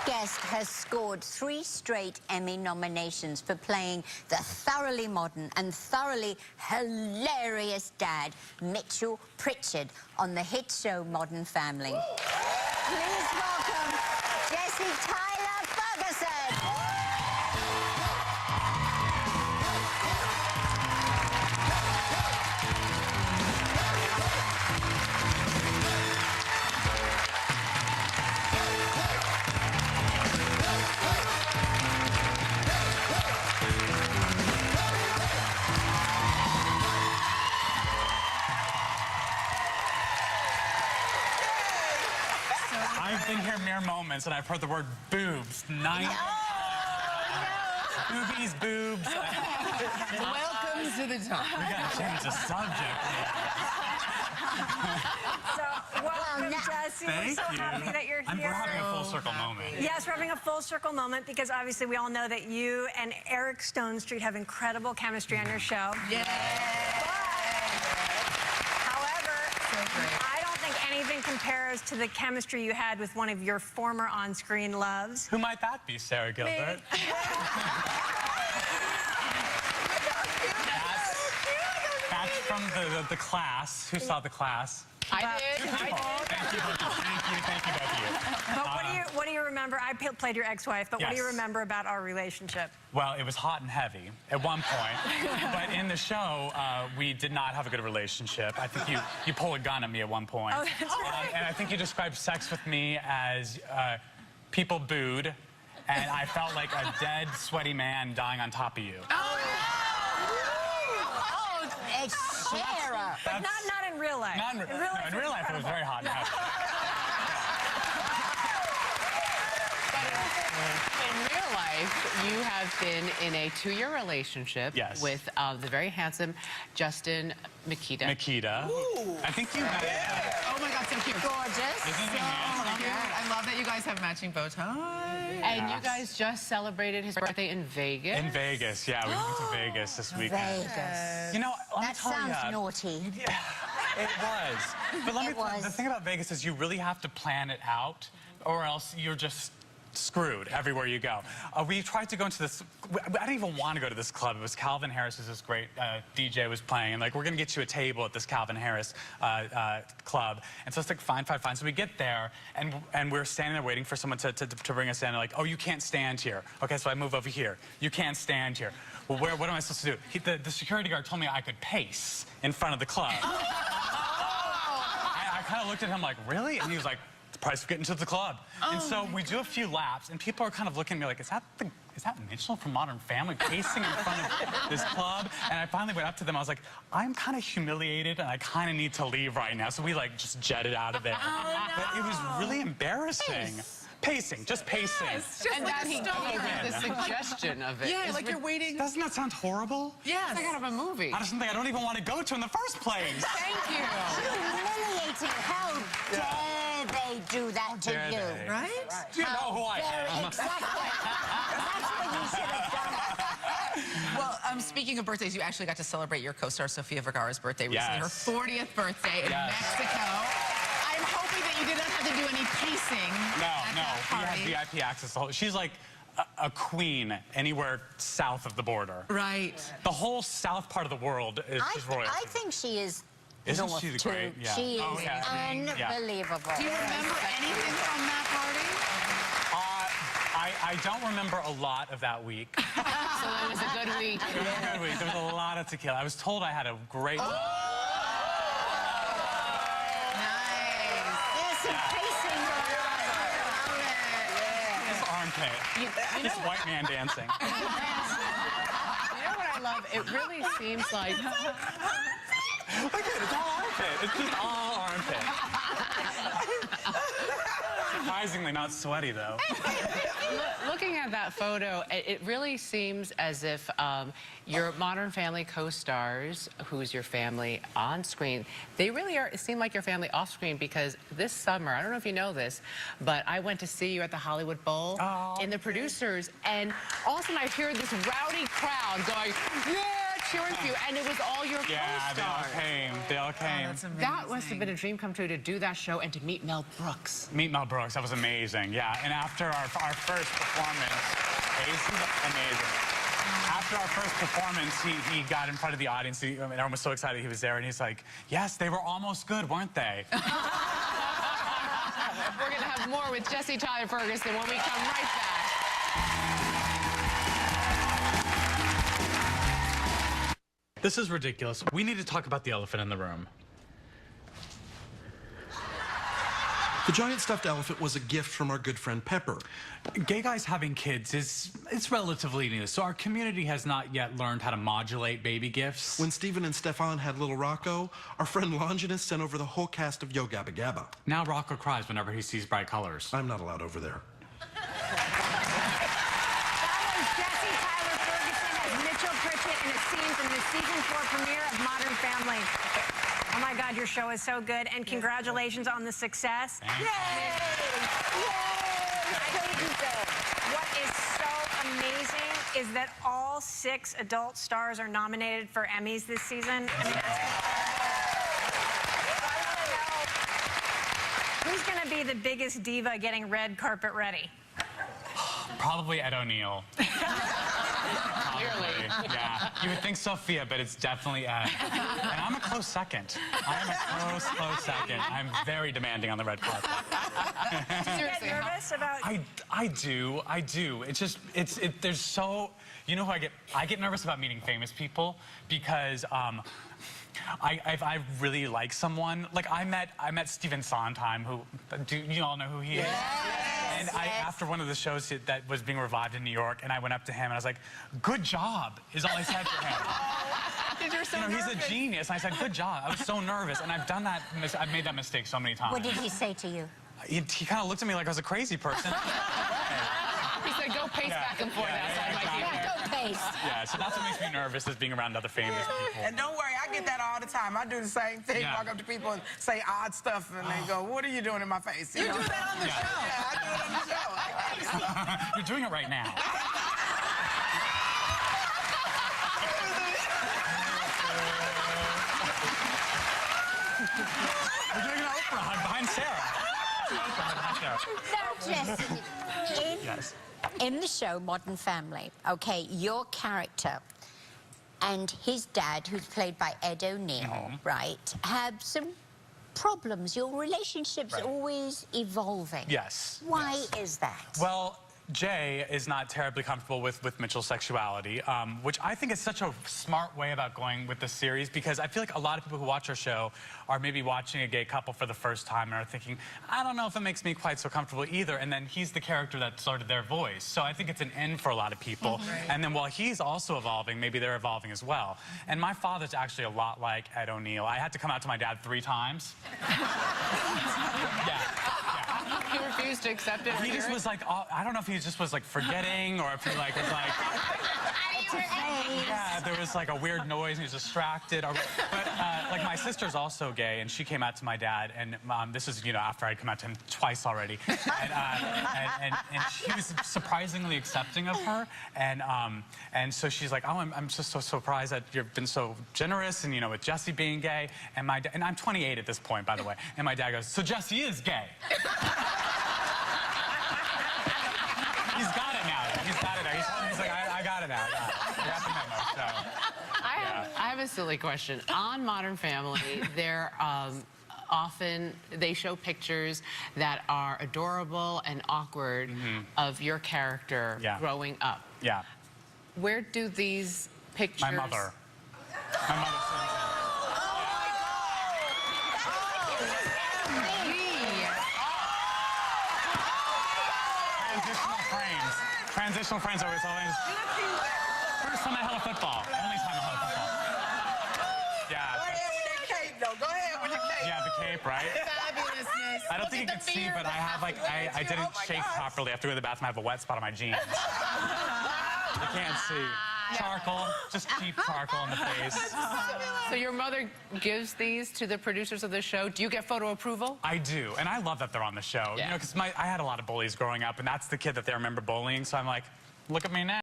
guest has scored 3 straight Emmy nominations for playing the thoroughly modern and thoroughly hilarious dad, Mitchell Pritchard, on the hit show Modern Family. Please welcome Jesse Tyler Ferguson. I've been here mere moments, and I've heard the word boobs 9 times. Boobies, boobs. Welcome to the top. We gotta change the subject. So, welcome, Jesse. Thank we're so you. happy that you're here. We're having a full circle moment. Yes, we're having a full circle moment because obviously we all know that you and Eric Stone Street have incredible chemistry on your show. Yeah. I don't think anything compares to the chemistry you had with one of your former on-screen loves. Who might that be, Sarah Gilbert? That's from the class. Who saw the class? I did. Thank you both of you. But what do you remember? I played your ex-wife, but what do you Yes. remember about our relationship? Well, it was hot and heavy at one point, but in the show, we did not have a good relationship. I think you pulled a gun at me at one point. Oh, that's right. And I think you described sex with me as people booed, and I felt like a dead, sweaty man dying on top of you. It's Sarah. But not in real life. In real life, it was very hot and heavy. In real life, you have been in a 2-year relationship with the very handsome Justin Makita. I think you met him. Oh my God, so cute. Gorgeous. Isn't he handsome? I love that you guys have matching bow ties. And you guys just celebrated his birthday in Vegas. In Vegas, yeah. We went to Vegas this weekend. Vegas. You know, let me That tell you. sounds naughty. Yeah, it was. But the thing about Vegas is you really have to plan it out, or else you're just screwed everywhere you go. We tried to go into this, I didn't even want to go to this club. It was Calvin Harris, this great DJ was playing, and like, we're gonna get you a table at this Calvin Harris club. And so it's like, fine. So we get there, and we're standing there waiting for someone to bring us in, and like, oh, you can't stand here. Okay, so I move over here. You can't stand here. Well, what am I supposed to do? The security guard told me I could pace in front of the club. I kind of looked at him like, really? And he was like, the price of getting to the club. And so we do a few laps, and people are kind of looking at me like, is that Mitchell from Modern Family pacing in front of this club? And I finally went up to them. I was like, I'm kind of humiliated, and I kind of need to leave right now. So we like just jetted out of there. But it was really embarrassing. Pacing, just pacing. Yes, just And like that a he stoner. gave the suggestion of it. Yeah, like you're waiting. Doesn't that sound horrible? Yes. It's like out of a movie. That's something I don't even want to go to in the first place. Thank you. Humiliating. How dare they do that to Dare you? they? Right? Do you know who I am? Exactly. That's what you should have done. Well, speaking of birthdays, you actually got to celebrate your co-star Sofia Vergara's birthday recently, Yes. her 40th birthday in Mexico. I'm hoping that you did not have to do any pacing. No. Party. We had VIP access. She's like a queen anywhere south of the border. Right. The whole south part of the world is royal. I think she is. Isn't north she the too. great? Yeah. She is Yeah. unbelievable. Do you remember anything from that party? I don't remember a lot of that week. So it was a good week. It was a good week. There was a lot of tequila. I was told I had a great time. There's some pacing going on. This armpit. This white man dancing. You know what I love? It really seems like... Look at it. It's all armpit. It's just all armpit. Surprisingly not sweaty, though. Looking at that photo, it really seems as if your Modern Family co-stars, who's your family on screen, they really seem like your family off screen, because this summer, I don't know if you know this, but I went to see you at the Hollywood Bowl in the producers, and all of a sudden I hear this rowdy crowd going, yeah, cheering for you, and it was all your Yeah, they all co-stars. came. They all came. That's amazing. That must have been a dream come true to do that show and to meet Mel Brooks. Meet Mel Brooks, that was amazing, yeah. And after our first performance, amazing. After our first performance, he got in front of the audience. Everyone was so excited he was there, and he's like, yes, they were almost good, weren't they? We're going to have more with Jesse Tyler Ferguson when we come right back. This is ridiculous. We need to talk about the elephant in the room. The giant stuffed elephant was a gift from our good friend Pepper. Gay guys having kids it's relatively new, so our community has not yet learned how to modulate baby gifts. When Stephen and Stefan had little Rocco, our friend Longinus sent over the whole cast of Yo Gabba Gabba. Now Rocco cries whenever he sees bright colors. I'm not allowed over there. That was Jesse Tyler Ferguson as Mitchell Pritchett in a scene from the season 4 premiere of Modern Family. Oh my God, your show is so good, and congratulations on the success. Thank you. What is so amazing is that all 6 adult stars are nominated for Emmys this season. I mean, who's going to be the biggest diva getting red carpet ready? Probably Ed O'Neill. Clearly. Yeah. You would think Sophia, but it's definitely Ed. And I'm a close second. I am a close second. I'm very demanding on the red carpet. Do you get nervous about... I do. There's so, you know who I get nervous about meeting famous people because if I really like someone, like I met Stephen Sondheim, who, do you all know who he is? And after one of the shows that was being revived in New York, and I went up to him and I was like, good job, is all I said to him. You're so He's a genius. And I said, good job. I was so nervous, and I've made that mistake so many times. What did he say to you? He kind of looked at me like I was a crazy person. He said, go pace back and forth outside my theater. Go pace. Yeah, so that's what makes me nervous, is being around other famous people. And don't worry, I get that all the time. I do the same thing. Yeah. Walk up to people and say odd stuff, and they go, what are you doing in my face? You do that on the show. Yeah, I do it on the show. You're doing it right now. We're doing an Oprah hug behind Sarah. Now, Jesse, Yes. in the show Modern Family, okay, your character and his dad, who's played by Ed O'Neill, right, have some problems. Your relationship's always evolving. Yes. Why is that? Well, Jay is not terribly comfortable with Mitchell's sexuality, which I think is such a smart way about going with the series, because I feel like a lot of people who watch our show are maybe watching a gay couple for the first time and are thinking, I don't know if it makes me quite so comfortable either, and then he's the character that started their voice. So I think it's an in for a lot of people. And then while he's also evolving, maybe they're evolving as well. And my father's actually a lot like Ed O'Neill. I had to come out to my dad 3 times. Yeah. He refused to accept it. He just was like, I don't know if he just was like forgetting, or if he like was like, yeah, there was like a weird noise and he was distracted. But like my sister's also gay, and she came out to my dad, and this is, you know, after I'd come out to him twice already, and he was surprisingly accepting of her, and so she's like, oh, I'm just so surprised that you've been so generous, and you know, with Jesse being gay, and I'm 28 at this point, by the way, and my dad goes, so Jesse is gay. He's got it now. He's got it now. He's like, I got it now. I got the memo. So, I have a silly question. On Modern Family, they're often, they show pictures that are adorable and awkward of your character growing up. Yeah. Where do these pictures... My mother. My mother sent them. Transitional frames always. First time I held a football. Only time I held a football. Yeah. Go ahead with that cape, though. Go ahead with the cape. Yeah, the cape, right? Fabulousness. I don't think you can see, but I have like, I didn't shake properly. I have to go to the bathroom. I have a wet spot on my jeans. You can't see. Charcoal, just cheap charcoal in the face. So your mother gives these to the producers of the show. Do you get photo approval? I do, and I love that they're on the show. You know, because I had a lot of bullies growing up, and that's the kid that they remember bullying, so I'm like, look at me now.